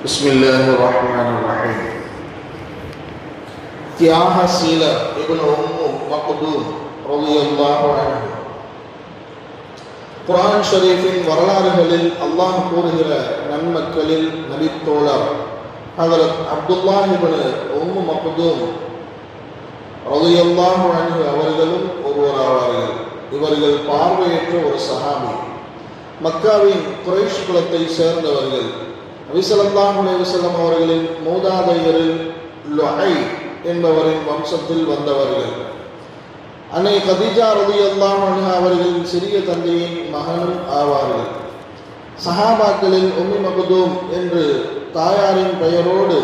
بسم الله الرحمن الرحيم. தியாகசீல இப்னு உம்மு மக்தூம் ரலியல்லாஹு அன்ஹு. குர்ஆன் ஷரீஃபின் வரலாறுகளில் அல்லாஹ் கூறுகிற நன்மக்களில் நபித்தோழர் ஹஜ்ரத் அப்துல்லாஹ் இப்னு உம்மு மக்தூம் ரலியல்லாஹு அன்ஹு அவர்களும் ஒருவராவார்கள். இவர்கள் பார்வையற்ற ஒரு சஹாபி. மக்காவின் குறைஷ் குலத்தை சேர்ந்தவர்கள். நபி ஸல்லல்லாஹு அலைஹி வஸல்லம் அவர்களின் மூதாதையரில் லுஐ என்பவரின் வம்சத்தில் வந்தவர்கள். அன்னை கதீஜா ரலியல்லாஹு அன்ஹா அவர்களின் சிறிய தந்தையின் மகனும் ஆவார்கள். சஹாபாக்களில் உம்மு மக்தூம் என்று தாயாரின் பெயரோடு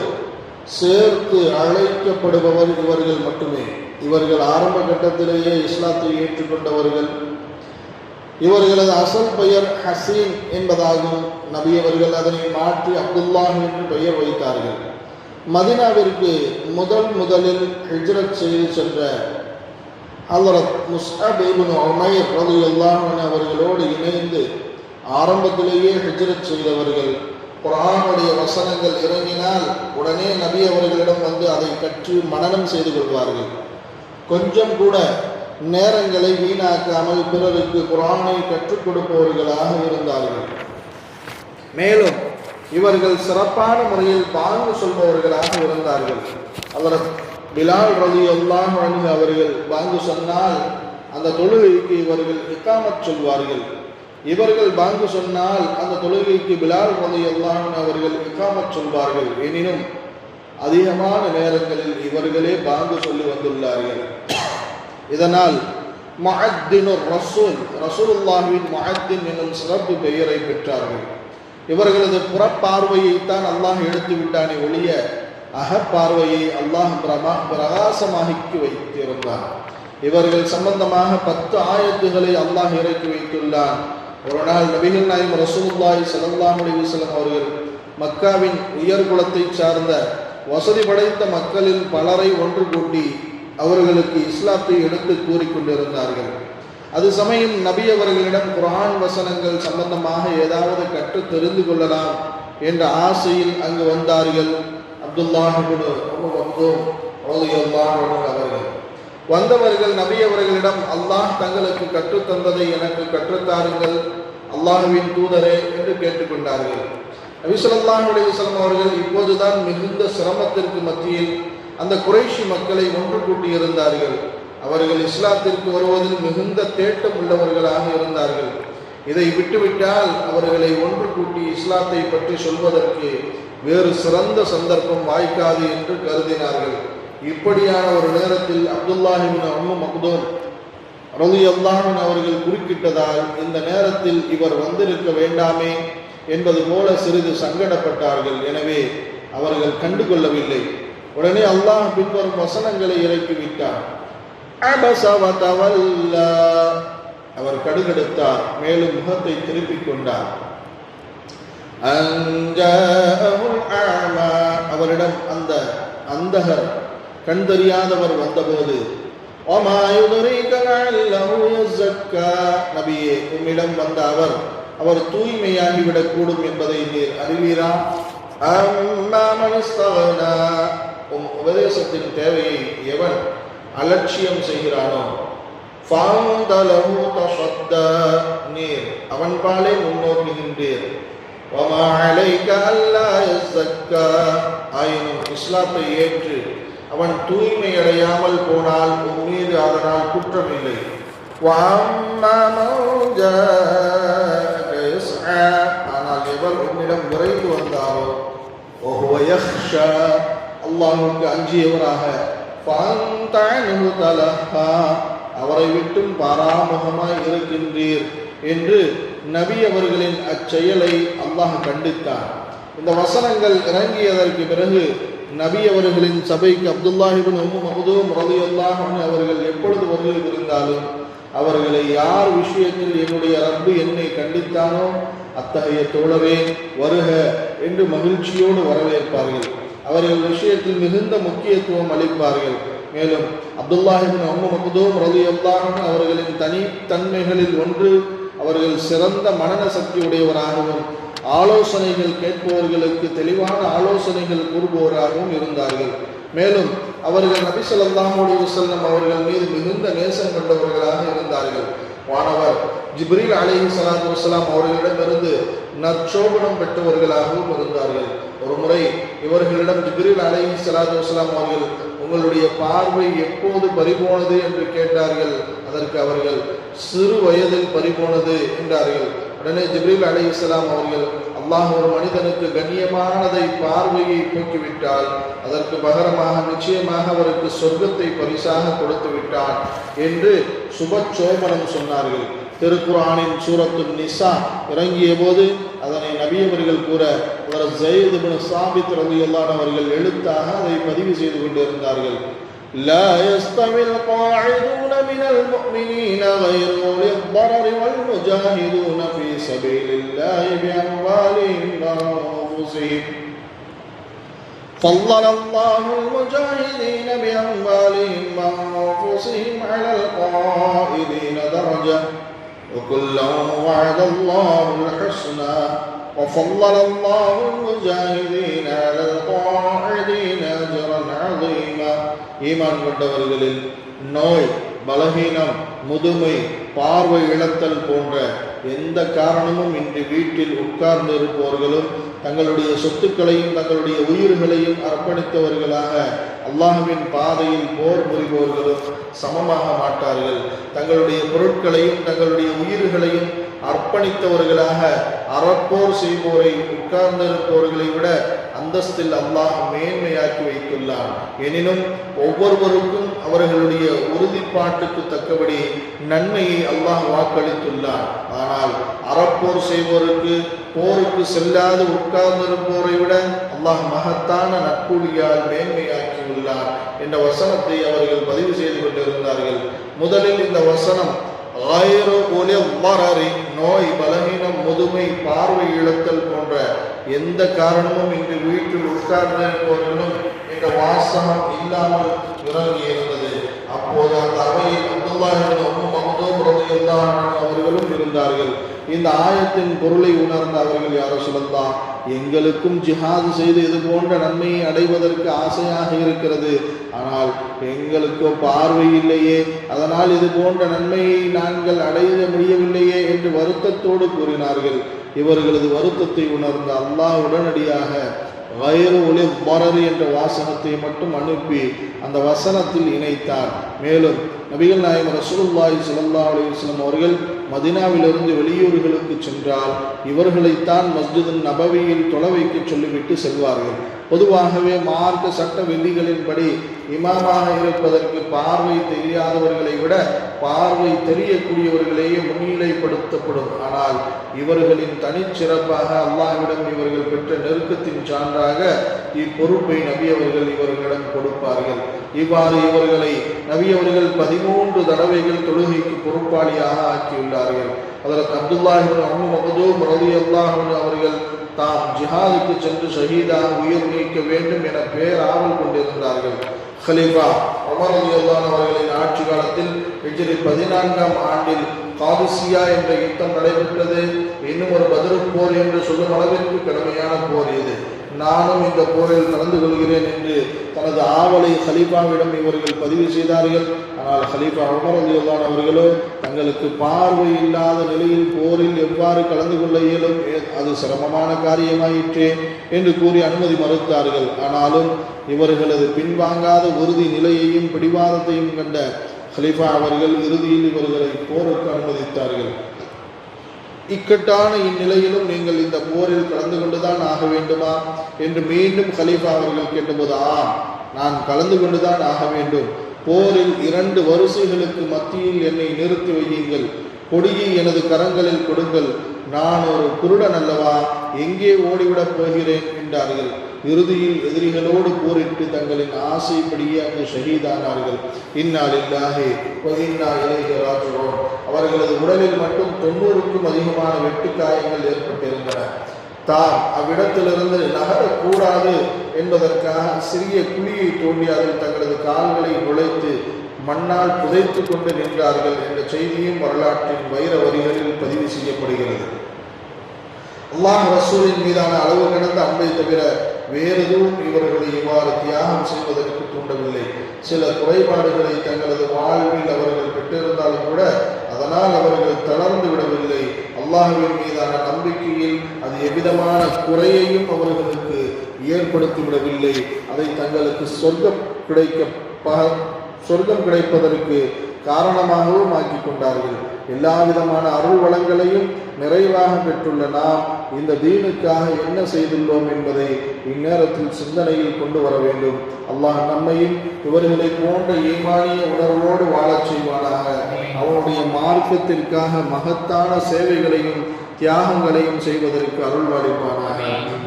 சேர்த்து அழைக்கப்படுபவர் இவர்கள் மட்டுமே. இவர்கள் ஆரம்ப கட்டத்திலேயே இஸ்லாத்தை ஏற்றுக்கொண்டவர்கள். இவர்களது அசல் பெயர் ஹசீன் என்பதாகும். நபி அவர்கள் அதனை மாற்றி அப்துல்லாஹ் என்று பெயர் வைத்தார்கள். மதீனாவிற்கு முதலில் ஹிஜ்ரத் செய்து சென்ற ஹஜ்ரத் முஸ்அப் இப்னு உமைர் ரலியல்லாஹு அன்ஹு அவர்களோடு இணைந்து ஆரம்பத்திலேயே ஹிஜ்ரத் செய்தவர்கள். குர்ஆனுடைய வசனங்கள் இறங்கினால் உடனே நபி அவர்களிடம் வந்து அதை கற்று மனனம் செய்து கொள்வார்கள். கொஞ்சம் கூட நேரங்களை வீணாக்காமல் பிறருக்கு குர்ஆனை கற்றுக் கொடுப்பவர்களாக இருந்தார்கள். மேலும் இவர்கள் சிறப்பான முறையில் பாங்கு சொல்பவர்களாக இருந்தார்கள். ஹஜ்ரத் பிலால் ரலியல்லாஹு அன்ஹு அவர்கள் பாங்கு சொன்னால் அந்த தொழுகைக்கு இவர்கள் இகாமத் சொல்வார்கள். இவர்கள் பாங்கு சொன்னால் அந்த தொழுகைக்கு பிலால் ரலியல்லாஹு அன்ஹு அவர்கள் இகாமத் சொல்வார்கள். எனினும் அதிகமான நேரங்களில் இவர்களே பாங்கு சொல்லி வந்துள்ளார்கள். இதனால் முஅத்தினுர் ரசூல், ரசூலுல்லாஹின் முஅத்தின் என்னும் சிறப்பு பெயரை பெற்றார்கள். இவர்களது புறப்பார்வையைத்தான் அல்லாஹ் எடுத்து விட்டானே ஒழிய அகப்பார்வையை அல்லாஹ் பிரகாசமாக்கி வைத்திருந்தார். இவர்கள் சம்பந்தமாக 10 ஆயத்துகளை அல்லாஹ் இறக்கி வைத்துள்ளான். ஒரு நாள் நபிகள் நாயகம் ரசூலுல்லாஹி ஸல்லல்லாஹு அலைஹி வஸல்லம் அவர்கள் மக்காவின் உயர்குலத்தை சார்ந்த வசதி படைத்த மக்களில் பலரை ஒன்று கூட்டி அவர்களுக்கு இஸ்லாத்தை எடுத்து கூறிக்கொண்டிருந்தார்கள். அது சமயம் நபி அவர்களிடம் குர்ஆன் வசனங்கள் சம்பந்தமாக ஏதாவது கற்று தெரிந்து கொள்ளலாம் என்ற ஆசையில் அங்கு வந்தார்கள். அப்துல்லாஹ் இப்னு உம்மு மக்தூம் ரலியல்லாஹு அன்ஹு அவர்கள் வந்தவர்கள் நபி அவர்களிடம் அல்லாஹ் தங்களுக்கு கற்றுத்தந்ததை எனக்கு கற்றுத்தாருங்கள் அல்லாஹ்வின் தூதரே என்று கேட்டுக்கொண்டார்கள். நபி ஸல்லல்லாஹு அலைஹி வஸல்லம் அவர்கள் இப்போதுதான் மிகுந்த சிரமத்திற்கு மத்தியில் அந்த குறைஷி மக்களை ஒன்று கூட்டியிருந்தார்கள். அவர்கள் இஸ்லாத்திற்கு வருவதில் மிகுந்த தேட்டம் உள்ளவர்களாக இருந்தார்கள். இதை விட்டுவிட்டால் அவர்களை ஒன்று கூட்டி இஸ்லாத்தை பற்றி சொல்வதற்கு வேறு சிறந்த சந்தர்ப்பம் வாய்க்காது என்று கருதினார்கள். இப்படியான ஒரு நேரத்தில் அப்துல்லாஹ் இப்னு உம்மு மக்தூம் ரலியல்லாஹு அன்ஹு அவர்கள் குறுக்கிட்டதால் இந்த நேரத்தில் இவர் வந்திருக்க வேண்டாமே என்பது போல சிறிது சங்கடப்பட்டார்கள். எனவே அவர்கள் கண்டுகொள்ளவில்லை. உடனே அல்லாஹ் பின்வரும் வசனங்களை இறக்கிவிட்டார். அபஸ வ தவல்லா, அவர் கடுகெடுத்தார், மேலும் முகத்தை திருப்பிக் கொண்டார். அன்ஜாஅஹுல் அஅமா, அவரிடம் அந்த அந்தகர் கண் தெரியாதவர் வந்தபோது வமா யுத்ரிக லஅல்லஹு யஸக்கா, நபியே உம்மிடம் வந்த அவர் தூய்மையாகிவிடக் கூடும் என்பதை நீர் அறிவீரா? அம்மா மன் இஸ்தக்னா, உபதேசத்தின் தேவையை எவன் அலட்சியம் செய்கிறானோ ஃபஅந்தலஹு தஷத்தா, நீர் அவன் பாலே முன்னோக்குகின்றீர். வமா அலைக அல்லா யஸக்கா, ஆயினும் இஸ்லாத்தை ஏற்று அவன் தூய்மை அடையாமல் போனால் உன் மீது அதனால் குற்றமில்லை. வஅம்மா மன் ஜாஅக யஸ்ஆ, ஆனால் எவர் உன்னிடம் விரைந்து வந்தாரோ வஹுவ யக்ஷா, அல்லாஹ்வுக்கு அஞ்சியவராக ஃபஅன்த அன்ஹு தலஹா, அவரை விட்டும் பாராமுகமாய் இருக்கின்றீர் என்று நபி அவர்களின் அச்செயலை அல்லாஹ் கண்டித்தார். இந்த வசனங்கள் இறங்கியதற்கு பிறகு நபி அவர்களின் சபைக்கு அப்துல்லாஹ் இப்னு உம்மு மக்தூம் ரலியல்லாஹு அன்ஹு அவர்கள் எப்பொழுது வருகை புரிந்தாலும் அவர்களை யார் விஷயத்தில் என்னுடைய ரப்பு என்னை கண்டித்தானோ அத்தகைய தோழரே வருக என்று மகிழ்ச்சியோடு வரவேற்பார்கள். அவர்கள் விஷயத்தில் மிகுந்த முக்கியத்துவம் அளிப்பார்கள். மேலும் அப்துல்லாஹ் இப்னு உம்மு மக்தூம் ரலியல்லாஹு அன்ஹு அவர்களின் தனித்தன்மைகளில் ஒன்று அவர்கள் சிறந்த மனன சக்தி உடையவராகவும் ஆலோசனைகள் கேட்பவர்களுக்கு தெளிவான ஆலோசனைகள் கூறுபவராகவும் இருந்தார்கள். மேலும் அவர்கள் நபி ஸல்லல்லாஹு அலைஹி வஸல்லம் அவர்கள் மீது மிகுந்த நேசம் கொண்டவர்களாக இருந்தார்கள். வானவர் ஜிப்ரீல் அலைஹிஸ்ஸலாத்து வஸ்ஸலாம் அவர்களிடமிருந்து நற்சோபனம் பெற்றவர்களாகவும் இருந்தார்கள். ஒரு முறை இவர்களிடம் ஜிப்ரீல் அலைஹிஸ்ஸலாத்து வஸ்ஸலாம் அவர்கள், உங்களுடைய பார்வை எப்போது பறிபோனது என்று கேட்டார்கள். அதற்கு அவர்கள், சிறு வயதில் பறிபோனது என்றார்கள். உடனே ஜிப்ரீல் அலைஹிஸ்ஸலாம் அவர்கள், அல்லாஹ் ஒரு மனிதனுக்கு கண்ணியமானதை பார்வையை போக்கிவிட்டால் அதற்கு பகரமாக நிச்சயமாக அவருக்கு சொர்க்கத்தை பரிசாக கொடுத்து விட்டான் என்று சுபச்சோபனம் சொன்னார்கள். திருக்குர்ஆனின் சூரத்து நிசா இறங்கிய போது அதனை நபி அவர்கள் கூற ஸைத் இப்னு சாபித் ரலியல்லாஹு அன்ஹு அவர்கள் எழுத்தாக அதை பதிவு செய்து கொண்டிருந்தார்கள். لا يستوي القاعدون من المؤمنين غير أولي الضرر والمجاهدون في سبيل الله بأموالهم وأنفسهم فضل الله المجاهدين بأموالهم وأنفسهم على القائدين درجة وكلا وعد الله الحسنى وفضل الله المجاهدين على القاعدين أجرا عظيما. ஈமான் கொண்டவர்களில் நோய், பலகீனம், முதுமை, பார்வை இழத்தல் போன்ற எந்த காரணமும் இன்றி வீட்டில் உட்கார்ந்து இருப்பவர்களும் தங்களுடைய சொத்துக்களையும் தங்களுடைய உயிர்களையும் அர்ப்பணித்தவர்களாக அல்லாஹ்வின் பாதையில் போர் புரிபவர்களும் சமமாக மாட்டார்கள். தங்களுடைய பொருட்களையும் தங்களுடைய உயிர்களையும் அர்ப்பணித்தவர்களாக அறப்போர் செய்வோரை உட்கார்ந்திருப்பவர்களை விட அந்தஸ்தில் அல்லாஹ் மேன்மையாக்கி வைத்துள்ளான். எனினும் ஒவ்வொருவருக்கும் அவர்களுடைய உறுதிப்பாட்டுக்கு தக்கபடி நன்மையை அல்லாஹ் வாக்களித்துள்ளான். ஆனால் அறப்போர் செய்வோருக்கு போருக்கு செல்லாது உட்கார்ந்திருப்போரை விட அல்லாஹ் மகத்தான நற்கூலியால் மேன்மையாக்கி உள்ளார் என்ற வசனத்தை அவர்கள் பதிவு செய்து கொண்டிருந்தார்கள். முதலில் இந்த வசனம் நோய், பலகீனம், முதுமை, பார்வை இழத்தல் போன்ற எந்த காரணமும் இன்று வீட்டில் உட்கார்ந்திருப்பவர்களும் என்ற வாசகம் இல்லாமல் இறங்கி இருந்தது. அப்போது அந்த அவையில் அப்துல்லாஹ் இப்னு உம்மு மக்தூம் ரலியல்லாஹு அன்ஹு அவர்களும் இருந்தார்கள். இந்த ஆயத்தின் பொருளை உணர்ந்த அவர்கள், யா ரசூலல்லாஹ், எங்களுக்கும் ஜிஹாது செய்து இது போன்ற நன்மையை அடைவதற்கு ஆசையாக இருக்கிறது. ஆனால் எங்களுக்கோ பார்வை இல்லையே, அதனால் இது போன்ற நன்மையை நாங்கள் அடைய முடியவில்லையே என்று வருத்தத்தோடு கூறினார்கள். இவர்களது வருத்தத்தை உணர்ந்த அல்லாஹ் உடனடியாக கைரு ஒலி பரரி என்ற வாசகத்தை மட்டும் அனுப்பி அந்த வசனத்தில் இணைத்தார். மேலும் நபிகள் நாயகம் ரசூலுல்லாஹி ஸல்லல்லாஹு அலைஹி வஸல்லம் அவர்கள் மதீனாவிலிருந்து வெளியூர்களுக்கு சென்றால் இவர்களைத்தான் மஸ்ஜிது நபவியில் தொழ வைக்க சொல்லிவிட்டு செல்வார்கள். பொதுவாகவே மார்க்க சட்ட விதிகளின்படி இமாமாக இருப்பதற்கு பார்வை தெரியாதவர்களை விட பார்வை தெரியக்கூடியவர்களையே முன்னிலைப்படுத்தப்படும். ஆனால் இவர்களின் தனிச்சிறப்பாக அல்லாஹ்விடம் இவர்கள் பெற்ற நெருக்கத்தின் சான்றாக இப்பொறுப்பை நபி அவர்கள் இவர்களிடம் கொடுப்பார்கள். இவ்வாறு இவர்களை நபி அவர்கள் 13 தடவைகள் தொழுகைக்கு பொறுப்பாளியாக ஆக்கியுள்ளார்கள். அதற்கு அப்துல்லாஹ் இப்னு உம்மு மக்தூம் ரலியல்லாஹு அன்ஹு அவர்கள் தாம் ஜிஹாதுக்கு சென்று ஷஹீதாக உயிர் நீக்க வேண்டும் என பேராவல் கொண்டிருந்தார்கள். கலீஃபா உமர் ரலியல்லாஹு அன்ஹு அவர்களின் ஆட்சி காலத்தில் ஹிஜ்ரி 14ஆம் ஆண்டில் காதிசியா என்ற யுத்தம் நடைபெற்றது. இன்னும் ஒரு பத்ர் போர் என்று சொல்லும் அளவிற்கு கடுமையான போர் இது. நானும் இந்த போரில் கலந்து கொள்கிறேன் என்று தனது ஆவலை ஹலீஃபாவிடம் இவர்கள் பதிவு செய்தார்கள். ஆனால் ஹலீஃபா உமர் ரலியல்லாஹு அன்ஹு அவர்களோ தங்களுக்கு பார்வை இல்லாத நிலையில் போரில் எவ்வாறு கலந்து கொள்ள இயலும், அது சிரமமான காரியமாயிற்றே என்று கூறி அனுமதி மறுத்தார்கள். ஆனாலும் இவர்களது பின்வாங்காத உறுதி நிலையையும் பிடிவாதத்தையும் கண்ட ஹலீஃபா அவர்கள் இறுதியில் இவர்களை போருக்கு அனுமதித்தார்கள். இக்கட்டான இந்நிலையிலும் நீங்கள் இந்த போரில் கலந்து கொண்டுதான் ஆக வேண்டுமா என்று மீண்டும் கலீஃபா அவர்கள் கேட்டபோது, நான் கலந்து கொண்டுதான் ஆக வேண்டும். போரில் 2 வரிசைகளுக்கு மத்தியில் என்னை நிறுத்தி வையுங்கள், கொடியை எனது கரங்களில் கொடுங்கள், நான் ஒரு குருடன் அல்லவா, எங்கே ஓடிவிடப் போகிறேன் என்றார்கள். இறுதியில் எதிரிகளோடு போரிட்டு தங்களின் ஆசைப்படியே அங்கு ஷஹீதானார்கள். இன்னா லில்லாஹி வ இன்னா இலைஹி ராஜிஊன். அவர்களது உடலில் மட்டும் 90க்கும் அதிகமான வெட்டுக்காயங்கள் ஏற்பட்டிருந்தன. தாம் அவ்விடத்திலிருந்து நகரக்கூடாது என்பதற்காக சிறிய குழியை தோண்டி அதில் தங்களது கால்களை நுழைத்து மண்ணால் புதைத்து கொண்டு நின்றார்கள் என்ற செய்தியும் வரலாற்றின் வைர வரிகளில் பதிவு செய்யப்படுகிறது. அல்லாஹ் ரசூலின் மீதான அளவு கடந்த அன்பை தவிர வேறு எதுவும் இவர்களை இவ்வாறு தியாகம் செய்வதற்கு தூண்டவில்லை. சில குறைபாடுகளை தங்களது வாழ்வில் அவர்கள் பெற்றிருந்தாலும் கூட அதனால் அவர்கள் தளர்ந்து விடவில்லை. அல்லாஹ்வின் மீதான நம்பிக்கையில் அது எவ்விதமான குறையையும் அவர்களுக்கு ஏற்படுத்தி விடவில்லை. அதை தங்களுக்கு சொர்க்கம் கிடைப்பதற்கு காரணமாகவும் ஆக்கி கொண்டார்கள். எல்லா விதமான அருள் வளங்களையும் நிறைவாக பெற்றுள்ள நாம் இந்த தீனுக்காக என்ன செய்துள்ளோம் என்பதை இந்நேரத்தில் சிந்தனையில் கொண்டு வர வேண்டும். அல்லாஹ் நம்மையும் இவர்களை போன்ற ஈமானிய உணர்வோடு வாழச் செய்வானாக. அவனுடைய மார்க்கத்திற்காக மகத்தான சேவைகளையும் தியாகங்களையும் செய்வதற்கு அருள்வாளிப்பானாக.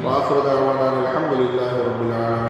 வாஃபிரு தஅவானா அல்ஹம்துலில்லாஹி ரப்பில் ஆலமீன்.